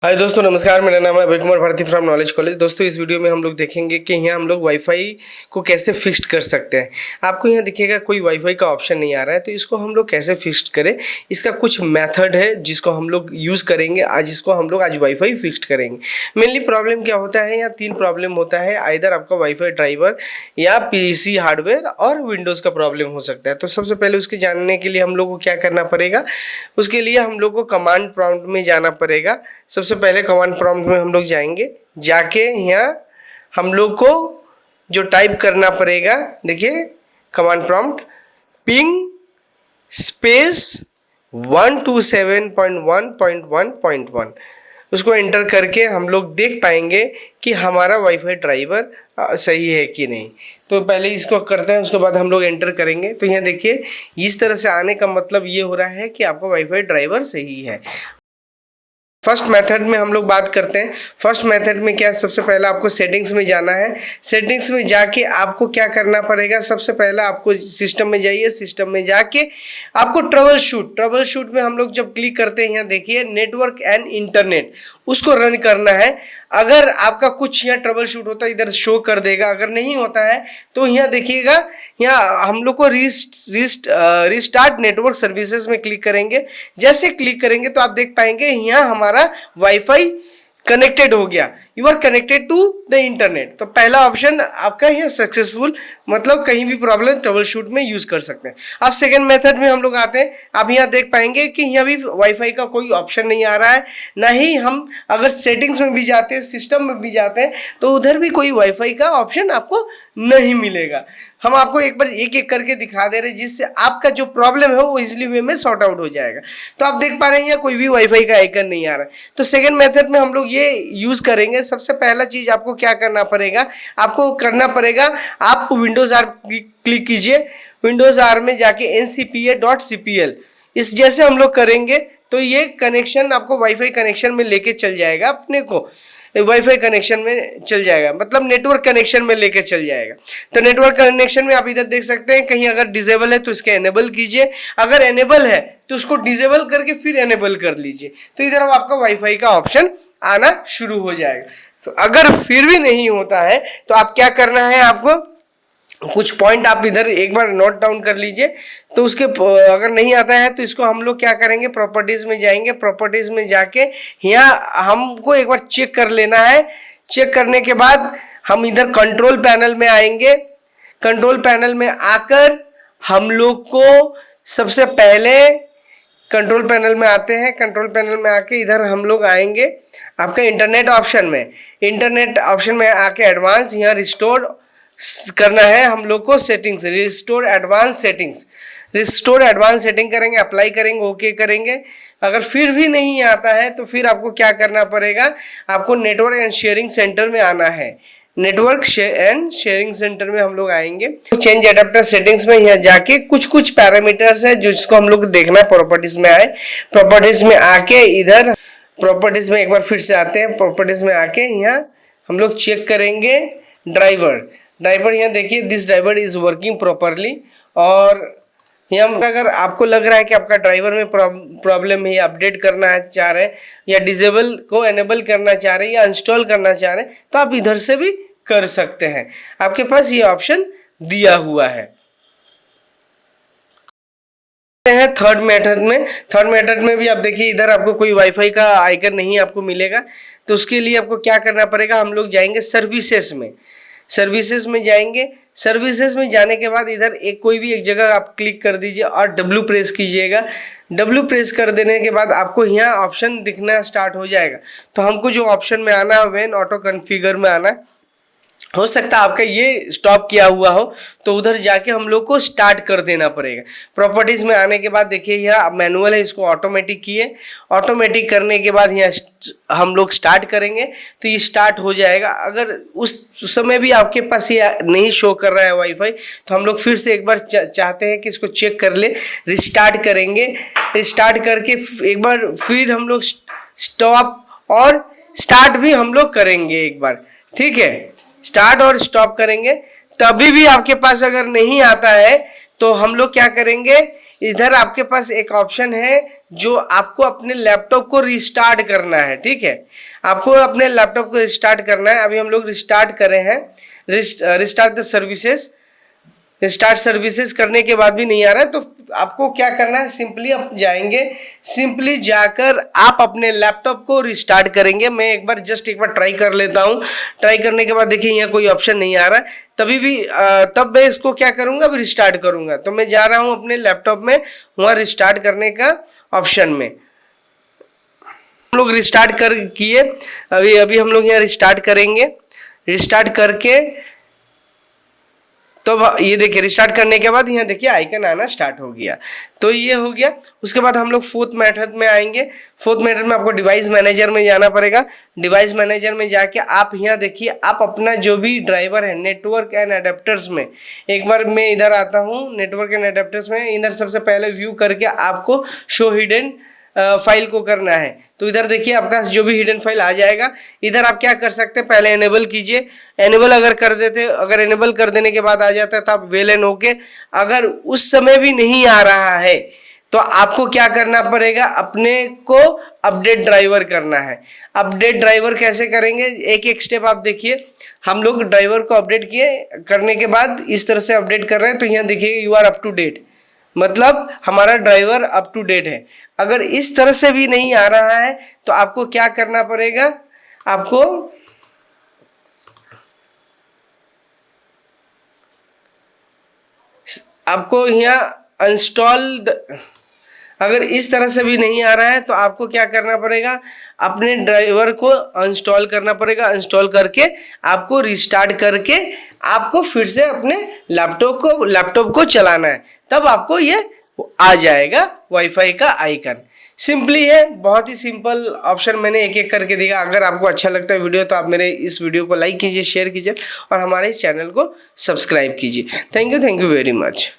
हाय दोस्तों, नमस्कार। मेरा नाम है Abhay Kumar Bharti from knowledge college. दोस्तों, इस वीडियो में हम लोग देखेंगे कि यहाँ हम लोग वाईफाई को कैसे फिक्स कर सकते हैं। आपको यहाँ दिखेगा कोई वाईफाई का ऑप्शन नहीं आ रहा है, तो इसको हम लोग कैसे फिक्स करें, इसका कुछ मेथड है जिसको हम लोग यूज़ करेंगे आज। इसको हम लोग आज वाईफाई फिक्स करेंगे। मेनली प्रॉब्लम क्या होता है, यहाँ 3 प्रॉब्लम होता है। आइदर आपका वाईफाई ड्राइवर या पीसी हार्डवेयर और विंडोज़ का प्रॉब्लम हो सकता है। तो सबसे पहले उसके जानने के लिए हम लोग को क्या करना पड़ेगा, उसके लिए हम लोग को कमांड प्रॉम्प्ट में जाना पड़ेगा। सबसे पहले कमांड प्रॉम्प्ट में हम लोग जाएंगे, जाके यहाँ हम लोग को जो टाइप करना पड़ेगा, देखिए कमांड प्रॉम्प्ट पिंग स्पेस 127.1.1.1, उसको एंटर करके हम लोग देख पाएंगे कि हमारा वाईफाई ड्राइवर सही है कि नहीं। तो पहले इसको करते हैं, उसके बाद हम लोग एंटर करेंगे। तो यहाँ देखिए इस तरह से आने का मतलब ये हो रहा है कि आपका वाईफाई ड्राइवर सही है। फर्स्ट मेथड में हम लोग बात करते हैं। फर्स्ट मेथड में क्या है, सबसे पहला आपको सेटिंग्स में जाना है। सेटिंग्स में जाके आपको क्या करना पड़ेगा, सबसे पहला आपको सिस्टम में जाइए। सिस्टम में जाके आपको ट्रबल शूट में हम लोग जब क्लिक करते हैं, यहाँ देखिए नेटवर्क एंड इंटरनेट, उसको रन करना है। अगर आपका कुछ यहाँ ट्रबल शूट होता है इधर शो कर देगा, अगर नहीं होता है तो यहाँ देखिएगा, यहाँ हम लोग को रिस्टार्ट नेटवर्क सर्विसेज में क्लिक करेंगे। जैसे क्लिक करेंगे तो आप देख पाएंगे यहाँ हमारा वाईफाई कनेक्टेड हो गया, you are connected to the internet. तो पहला ऑप्शन आपका यहाँ सक्सेसफुल, मतलब कहीं भी प्रॉब्लम ट्रबल शूट में यूज कर सकते हैं। अब सेकेंड मेथड में हम लोग आते हैं। आप यहाँ देख पाएंगे कि यहाँ भी वाईफाई का कोई ऑप्शन नहीं आ रहा है, ना ही हम अगर सेटिंग्स में भी जाते हैं, सिस्टम में भी जाते हैं, तो उधर भी कोई वाईफाई का ऑप्शन आपको नहीं मिलेगा। हम आपको एक बार एक एक करके दिखा दे रहे हैं, जिससे आपका जो प्रॉब्लम है वो इजिली वे में सॉर्ट आउट हो जाएगा। तो आप देख पा रहे हैं यहाँ कोई भी वाईफाई का आइकन नहीं आ रहा है। तो सेकेंड मेथड में हम लोग ये यूज करेंगे। सबसे पहला चीज आपको क्या करना पड़ेगा, आपको करना पड़ेगा, आप विंडोज आर क्लिक कीजिए। विंडोज आर में जाके ncpa.cpl इस जैसे हम लोग करेंगे तो ये कनेक्शन आपको वाईफाई कनेक्शन में लेके चल जाएगा, अपने को वाईफाई कनेक्शन में चल जाएगा, मतलब नेटवर्क कनेक्शन में लेके चल जाएगा। तो नेटवर्क कनेक्शन में आप इधर देख सकते हैं, कहीं अगर डिसेबल है तो इसके एनेबल कीजिए, अगर एनेबल है तो उसको डिसेबल करके फिर एनेबल कर लीजिए। तो इधर आपका वाईफाई का ऑप्शन आना शुरू हो जाएगा। तो अगर फिर भी नहीं होता है तो आप क्या करना है, आपको कुछ पॉइंट आप इधर एक बार नोट डाउन कर लीजिए। तो उसके अगर नहीं आता है तो इसको हम लोग क्या करेंगे, प्रॉपर्टीज में जाएंगे। प्रॉपर्टीज में जाके यहाँ हमको एक बार चेक कर लेना है। चेक करने के बाद हम इधर कंट्रोल पैनल में आएंगे। कंट्रोल पैनल में आकर हम लोग को सबसे पहले कंट्रोल पैनल में आते हैं। कंट्रोल पैनल में आके इधर हम लोग आएंगे आपका इंटरनेट ऑप्शन में। इंटरनेट ऑप्शन में आके एडवांस, यहाँ रिस्टोर करना है हम लोग को सेटिंग्स, रिस्टोर एडवांस सेटिंग करेंगे, अप्लाई करेंगे, ओके करेंगे। अगर फिर भी नहीं आता है तो फिर आपको क्या करना पड़ेगा, आपको नेटवर्क एंड शेयरिंग सेंटर में आना है। नेटवर्क एंड शेयरिंग सेंटर में हम लोग आएंगे। चेंज एडाप्टर सेटिंग्स में यहाँ जाके कुछ पैरामीटर्स है जिसको हम लोग देखना है। प्रॉपर्टीज में आए, प्रॉपर्टीज में आके इधर प्रॉपर्टीज में एक बार फिर से आते हैं। प्रॉपर्टीज में आके यहाँ हम लोग चेक करेंगे ड्राइवर। यहाँ देखिए this driver is working properly. और यहाँ अगर आपको लग रहा है कि आपका ड्राइवर में प्रॉब्लम है, अपडेट करना चाह रहे हैं या डिसेबल को एनेबल करना चाह रहे हैं या इंस्टॉल करना चाह रहे हैं, तो आप इधर से भी कर सकते हैं। आपके पास ये ऑप्शन दिया हुआ है। थर्ड मेथड में भी आप देखिए इधर आपको कोई वाईफाई का आइकन नहीं आपको मिलेगा। तो उसके लिए आपको क्या करना पड़ेगा, हम लोग जाएंगे सर्विसेज में जाएंगे। सर्विसेज में जाने के बाद इधर कोई भी एक जगह आप क्लिक कर दीजिए और W प्रेस कीजिएगा। W प्रेस कर देने के बाद आपको यहाँ ऑप्शन दिखना स्टार्ट हो जाएगा। तो हमको जो ऑप्शन में आना है वेन ऑटो कॉन्फ़िगर में आना है। हो सकता है आपका ये स्टॉप किया हुआ हो, तो उधर जाके हम लोग को स्टार्ट कर देना पड़ेगा। प्रॉपर्टीज में आने के बाद देखिए यहाँ मैनुअल है, इसको ऑटोमेटिक किए। ऑटोमेटिक करने के बाद यहाँ हम लोग स्टार्ट करेंगे तो ये स्टार्ट हो जाएगा। अगर उस समय भी आपके पास ये नहीं शो कर रहा है वाईफाई, तो हम लोग फिर से एक बार चाहते हैं कि इसको चेक कर ले, रिस्टार्ट करेंगे। रिस्टार्ट करके एक बार फिर हम लोग स्टॉप और स्टार्ट भी हम लोग करेंगे एक बार, ठीक है। स्टार्ट और स्टॉप करेंगे। तभी भी आपके पास अगर नहीं आता है तो हम लोग क्या करेंगे, इधर आपके पास एक ऑप्शन है जो आपको अपने लैपटॉप को रिस्टार्ट करना है, ठीक है। आपको अपने लैपटॉप को रिस्टार्ट करना है। अभी हम लोग रिस्टार्ट कर रहे हैं, restart the services. Start services करने के बाद भी नहीं आ रहा है तो आपको क्या करना है, सिंपली आप जाएंगे, सिंपली जाकर आप अपने लैपटॉप को रिस्टार्ट करेंगे। मैं एक बार ट्राई कर लेता हूँ। ट्राई करने के बाद देखिए यहाँ कोई ऑप्शन नहीं आ रहा है, तब मैं इसको क्या करूँगा, अभी रिस्टार्ट करूँगा। तो मैं जा रहा हूँ अपने लैपटॉप में, वहाँ रिस्टार्ट करने का ऑप्शन में। हम लोग रिस्टार्ट कर किए, अभी हम लोग यहाँ रिस्टार्ट करेंगे। रिस्टार्ट करके तो ये देखिए रिस्टार्ट करने के बाद यहाँ देखिए आइकन आना स्टार्ट हो गया। तो ये हो गया। उसके बाद हम लोग फोर्थ मेथड में आएंगे। फोर्थ मेथड में आपको डिवाइस मैनेजर में जाना पड़ेगा। डिवाइस मैनेजर में जाके आप यहाँ देखिए, आप अपना जो भी ड्राइवर है नेटवर्क एंड अडेप्टर्स में, एक बार मैं इधर आता हूँ नेटवर्क एंड अडेप्टर्स में। इधर सबसे पहले व्यू करके आपको शो हिडन फाइल को करना है। तो इधर देखिए आपका जो भी हिडन फाइल आ जाएगा। इधर आप क्या कर सकते हैं, पहले एनेबल कीजिए। एनेबल अगर कर देते, अगर एनेबल कर देने के बाद आ जाता है तो आप वेल एंड ओके। अगर उस समय भी नहीं आ रहा है तो आपको क्या करना पड़ेगा, अपने को अपडेट ड्राइवर करना है। अपडेट ड्राइवर कैसे करेंगे, एक एक स्टेप आप देखिए। हम लोग ड्राइवर को अपडेट किए, करने के बाद इस तरह से अपडेट कर रहे हैं। तो यहाँ देखिए you are up to date, मतलब हमारा ड्राइवर अप टू डेट है। अगर इस तरह से भी नहीं आ रहा है तो आपको क्या करना पड़ेगा, आपको यहाँ इंस्टॉल्ड, अगर इस तरह से भी नहीं आ रहा है तो आपको क्या करना पड़ेगा, अपने ड्राइवर को इंस्टॉल करना पड़ेगा। इंस्टॉल करके आपको रिस्टार्ट करके आपको फिर से अपने लैपटॉप को चलाना है, तब आपको ये आ जाएगा वाईफाई का आइकन। सिंपली है, बहुत ही सिंपल ऑप्शन मैंने एक एक करके दिया। अगर आपको अच्छा लगता है वीडियो तो आप मेरे इस वीडियो को लाइक कीजिए, शेयर कीजिए और हमारे इस चैनल को सब्सक्राइब कीजिए। Thank you very much.